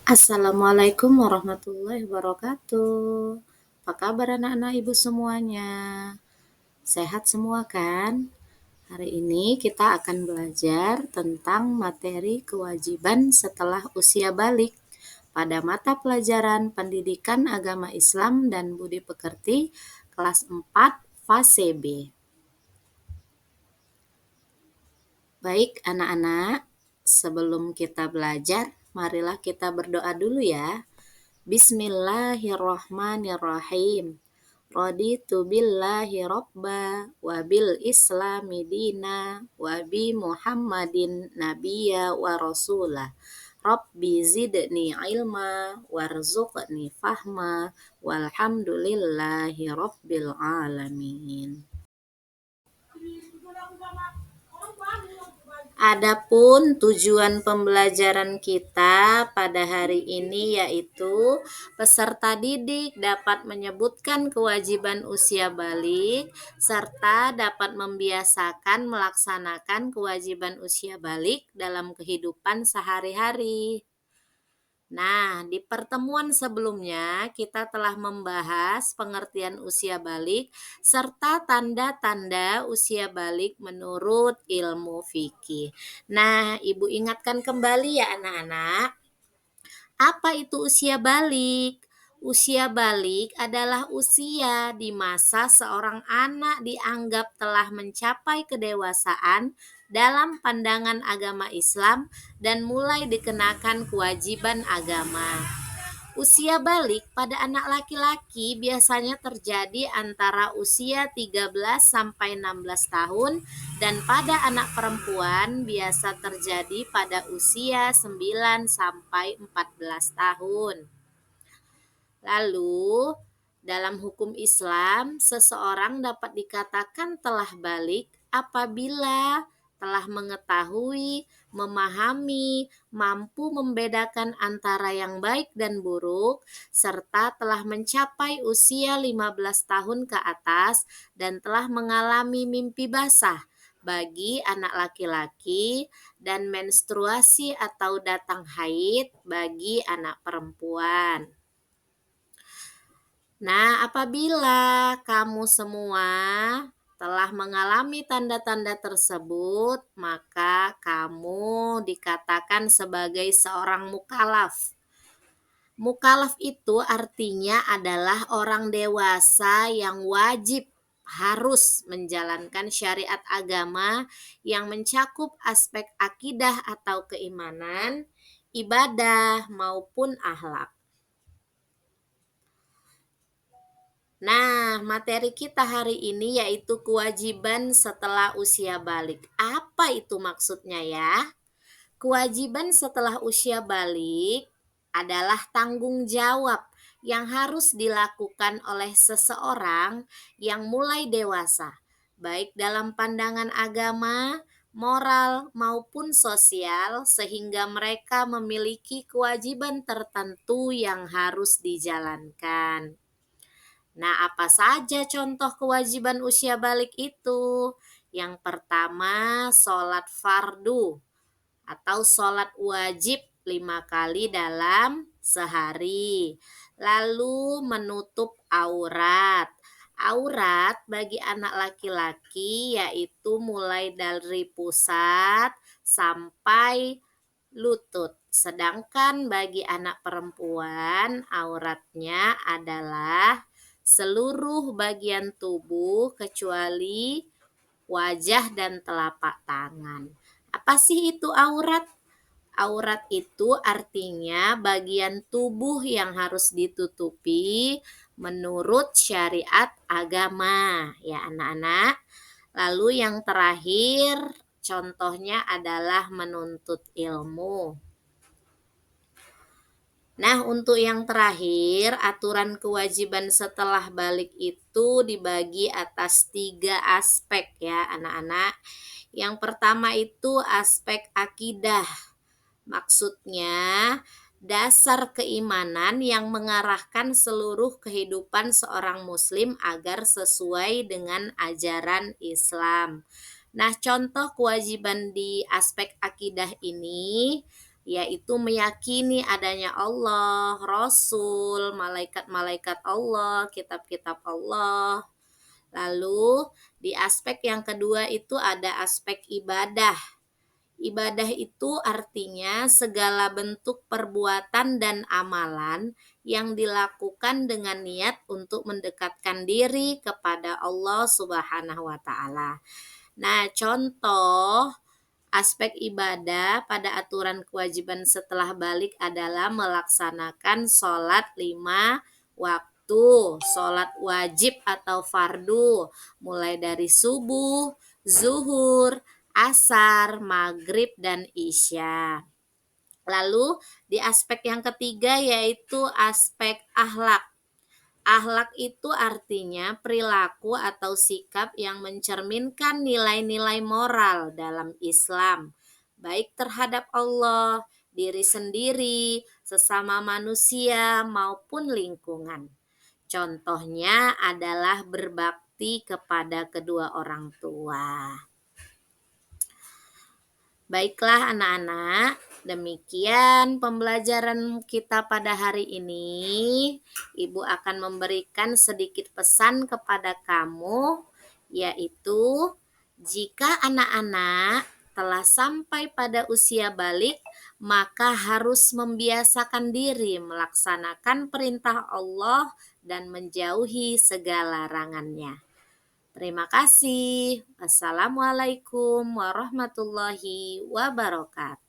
Assalamualaikum warahmatullahi wabarakatuh. Apa kabar anak-anak ibu semuanya? Sehat semua kan? Hari ini kita akan belajar tentang materi kewajiban setelah usia balik pada mata pelajaran Pendidikan Agama Islam dan Budi Pekerti kelas 4 fase B. Baik anak-anak, sebelum kita belajar, marilah kita berdoa dulu ya. Bismillahirrahmanirrahim. Raditu billahi robba wa bil islami dina wa bi Muhammadin nabiyya wa rasulah. Rabbi zidni ilma warzuqni fahma walhamdulillahi rabbil alamin. Adapun tujuan pembelajaran kita pada hari ini yaitu peserta didik dapat menyebutkan kewajiban usia balik serta dapat membiasakan melaksanakan kewajiban usia balik dalam kehidupan sehari-hari. Nah, di pertemuan sebelumnya kita telah membahas pengertian usia balik serta tanda-tanda usia balik menurut ilmu fikih. Nah, Ibu ingatkan kembali ya anak-anak, apa itu usia balik? Usia balik adalah usia di masa seorang anak dianggap telah mencapai kedewasaan dalam pandangan agama Islam dan mulai dikenakan kewajiban agama. Usia balik pada anak laki-laki biasanya terjadi antara usia 13 sampai 16 tahun dan pada anak perempuan biasa terjadi pada usia 9 sampai 14 tahun. Lalu, dalam hukum Islam, seseorang dapat dikatakan telah balik apabila telah mengetahui, memahami, mampu membedakan antara yang baik dan buruk, serta telah mencapai usia 15 tahun ke atas dan telah mengalami mimpi basah bagi anak laki-laki dan menstruasi atau datang haid bagi anak perempuan. Nah, apabila kamu semua telah mengalami tanda-tanda tersebut, maka kamu dikatakan sebagai seorang mukallaf. Mukallaf itu artinya adalah orang dewasa yang wajib harus menjalankan syariat agama yang mencakup aspek akidah atau keimanan, ibadah maupun akhlak. Nah, materi kita hari ini yaitu kewajiban setelah usia balik. Apa itu maksudnya ya? Kewajiban setelah usia balik adalah tanggung jawab yang harus dilakukan oleh seseorang yang mulai dewasa, baik dalam pandangan agama, moral, maupun sosial, sehingga mereka memiliki kewajiban tertentu yang harus dijalankan. Nah, apa saja contoh kewajiban usia balik itu? Yang pertama, sholat fardu atau sholat wajib 5 kali dalam sehari. Lalu menutup aurat. Aurat bagi anak laki-laki yaitu mulai dari pusat sampai lutut. Sedangkan bagi anak perempuan auratnya adalah seluruh bagian tubuh kecuali wajah dan telapak tangan. Apa sih itu aurat? Aurat itu artinya bagian tubuh yang harus ditutupi menurut syariat agama, ya anak-anak. Lalu yang terakhir contohnya adalah menuntut ilmu. Nah, untuk yang terakhir, aturan kewajiban setelah balik itu dibagi atas 3 aspek ya anak-anak. Yang pertama itu aspek akidah. Maksudnya, dasar keimanan yang mengarahkan seluruh kehidupan seorang muslim agar sesuai dengan ajaran Islam. Nah, contoh kewajiban di aspek akidah ini yaitu meyakini adanya Allah, Rasul, malaikat-malaikat Allah, kitab-kitab Allah. Lalu di aspek yang kedua itu ada aspek ibadah. Ibadah itu artinya segala bentuk perbuatan dan amalan yang dilakukan dengan niat untuk mendekatkan diri kepada Allah Subhanahu wa taala. Nah, contoh aspek ibadah pada aturan kewajiban setelah balik adalah melaksanakan sholat 5 waktu, sholat wajib atau fardu, mulai dari subuh, zuhur, asar, maghrib, dan isya. Lalu di aspek yang ketiga yaitu aspek akhlak. Akhlak itu artinya perilaku atau sikap yang mencerminkan nilai-nilai moral dalam Islam, baik terhadap Allah, diri sendiri, sesama manusia, maupun lingkungan. Contohnya adalah berbakti kepada kedua orang tua. Baiklah anak-anak, demikian pembelajaran kita pada hari ini. Ibu akan memberikan sedikit pesan kepada kamu, yaitu jika anak-anak telah sampai pada usia balik, maka harus membiasakan diri melaksanakan perintah Allah dan menjauhi segala larangannya. Terima kasih. Wassalamualaikum warahmatullahi wabarakatuh.